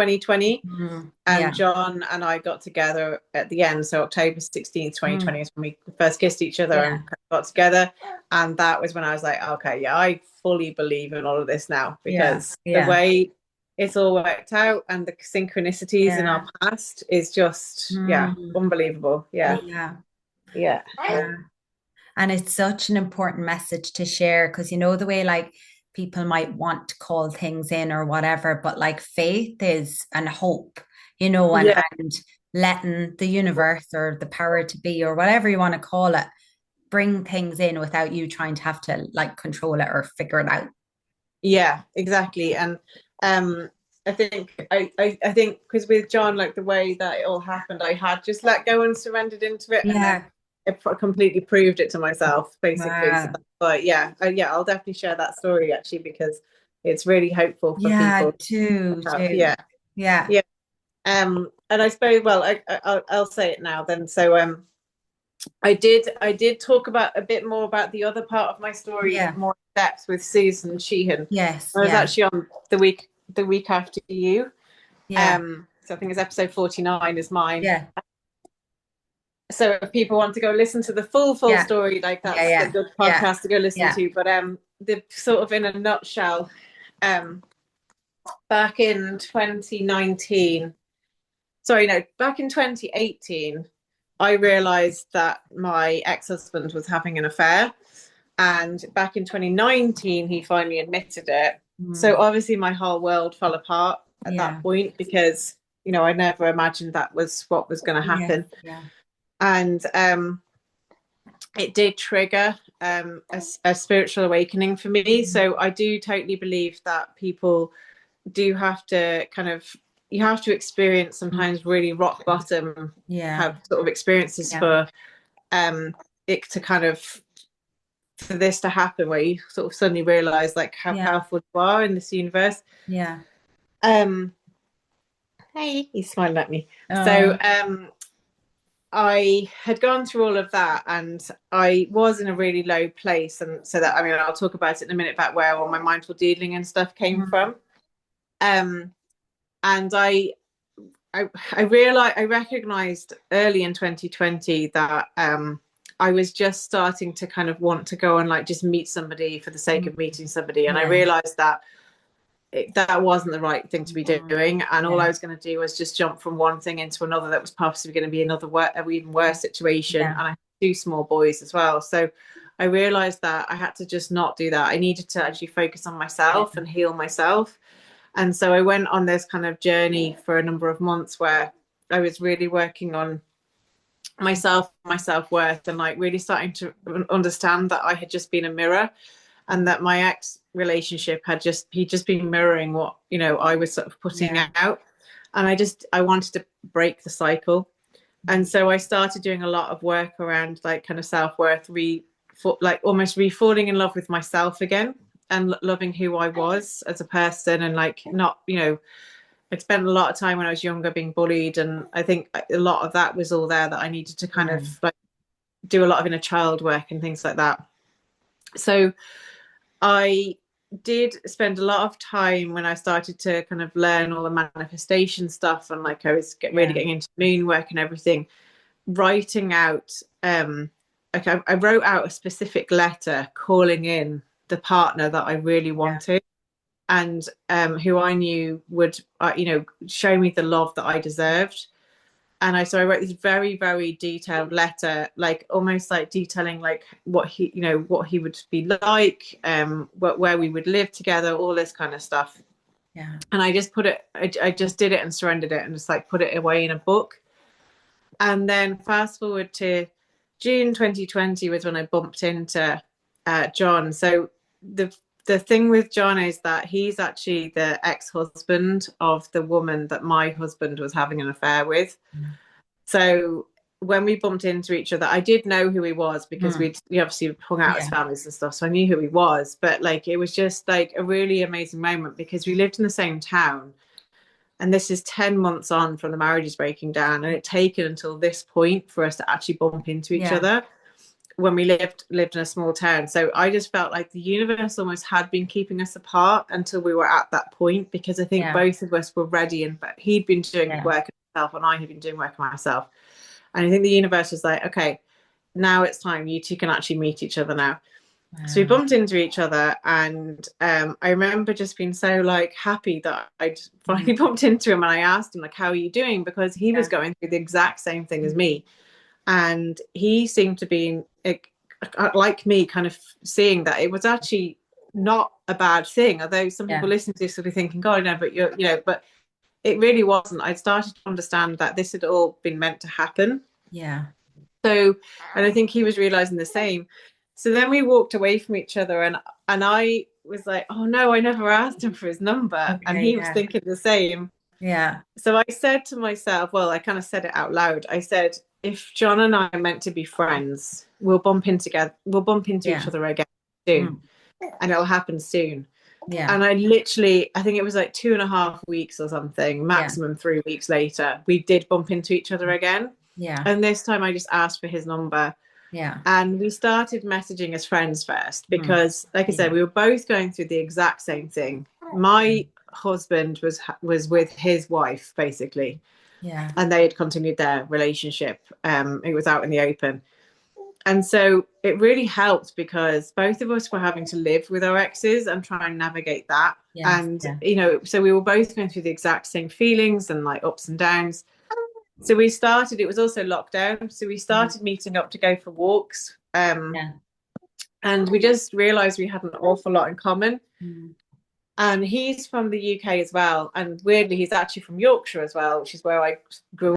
2020. Yeah. And John and I got together at the end. So October 16th, 2020 is when we first kissed each other Yeah. and got together. And that was when I was like, okay, yeah, I fully believe in all of this now, Yeah. because the Yeah. way it's all worked out and the synchronicities in our Yeah. past is just, yeah, unbelievable. Yeah. Yeah. Yeah. Yeah. And it's such an important message to share because you know the way like people might want to call things in or whatever, but like faith is and hope, you know, Yeah. and letting the universe or the power to be or whatever you want to call it bring things in without you trying to have to like control it or figure it out. Yeah, exactly. And I think because with John, like the way that it all happened, I had just let go and surrendered into it, and then Yeah. it completely proved it to myself, basically. So, Wow. but yeah, yeah, I'll definitely share that story actually, because it's really hopeful for Yeah, people to too, have. too. Yeah, Yeah. yeah. And I suppose, well, I'll say it now then. So, I did talk about a bit more about the other part of my story Yeah. more in depth with Susan Sheehan. Yes. I was Yeah. actually on the week after you. Yeah. So I think it's episode 49 is mine. Yeah. So if people want to go listen to the full Yeah. story, like Yeah. that's a Yeah. good Yeah. podcast to go listen Yeah. to. But the sort of in a nutshell, um, back in 2019, sorry, no, back in 2018, I realized that my ex-husband was having an affair. And back in 2019, he finally admitted it. So Mm. obviously, my whole world fell apart at that Yeah. point, because, I never imagined that was what was going to Yeah. happen. Yeah. And it did trigger a spiritual awakening for me. Mm. So I do totally believe that people do have to you have to experience sometimes really rock bottom, Yeah. have sort of experiences Yeah. for it to for this to happen, where you sort of suddenly realize like how Yeah. powerful you are in this universe. Yeah. um hey, he's smiling at me. So Oh, I had gone through all of that, and I was in a really low place. And so that, I mean, I'll talk about it in a minute, about where all my mindful doodling and stuff came mm. from. um and I realized, I recognized early in 2020 that I was just starting to kind of want to go and like just meet somebody for the sake Mm. of meeting somebody. And I Yeah. realized that that wasn't the right thing to be Mm. doing. And all I Yeah. was going to do was just jump from one thing into another that was possibly going to be another even worse situation. Yeah. And I had two small boys as well. So I realized that I had to just not do that. I needed to actually focus on Yeah. myself and heal myself. And so I went on this kind of journey for a number of months, where I was really working on myself, my self-worth, and like really starting to understand that I had just been a mirror, and that my ex relationship he'd just been mirroring what, I was sort of putting Yeah. out. And I wanted to break the cycle. And so I started doing a lot of work around like kind of self-worth, like almost falling in love with myself again, and loving who I was as a person. And like, not, I'd spent a lot of time when I was younger being bullied, and I think a lot of that was all there, that I needed to kind Yeah. of like do a lot of inner child work and things like that. So I did spend a lot of time, when I started to kind of learn all the manifestation stuff, and like I was really Yeah. getting into moon work and everything, writing out like I wrote out a specific letter calling in the partner that I really Yeah. wanted, and who I knew would show me the love that I deserved. And so I wrote this very, very detailed letter, like almost like detailing like what he would be like, where we would live together, all this kind of stuff. Yeah. And I just I just did it and surrendered it, and just like put it away in a book. And then fast forward to June 2020 was when I bumped into John. So the thing with John is that he's actually the ex-husband of the woman that my husband was having an affair with. So when we bumped into each other, I did know who he was, because Mm. we obviously hung out as Yeah. families and stuff. So I knew who he was. But like, it was just like a really amazing moment, because we lived in the same town. And this is 10 months on from the marriages breaking down. And it taken until this point for us to actually bump into each Yeah. other, when we lived in a small town. So I just felt like the universe almost had been keeping us apart until we were at that point, because I think both of us were ready, and he'd been doing work on himself and I had been doing work on myself. And I think the universe was like, okay, now it's time, you two can actually meet each other now. So we bumped into each other, and I remember just being so like happy that I'd finally bumped into him, and I asked him like, how are you doing? Because he was going through the exact same thing as me. And he seemed to be, like me, kind of seeing that it was actually not a bad thing. Although some people listening to this will be thinking, God, no, but but it really wasn't. I'd started to understand that this had all been meant to happen. Yeah. So, and I think he was realizing the same. So then we walked away from each other, and I was like, oh no, I never asked him for his number. Okay, and he was thinking the same. Yeah. So I said to myself, well, I kind of said it out loud. I said, if John and I are meant to be friends, we'll bump into each other again soon. And it'll happen soon. Yeah. And I think it was like 2.5 weeks or something, maximum 3 weeks later, we did bump into each other again. Yeah. And this time I just asked for his number. Yeah. And we started messaging as friends first, because like I said, we were both going through the exact same thing. My husband was with his wife, basically. Yeah. And they had continued their relationship. It was out in the open. And so it really helped, because both of us were having to live with our exes and try and navigate that. Yes, and, so we were both going through the exact same feelings and like ups and downs. So it was also lockdown. So we started meeting up to go for walks. And we just realized we had an awful lot in common. And he's from the UK as well. And weirdly, he's actually from Yorkshire as well, which is where I grew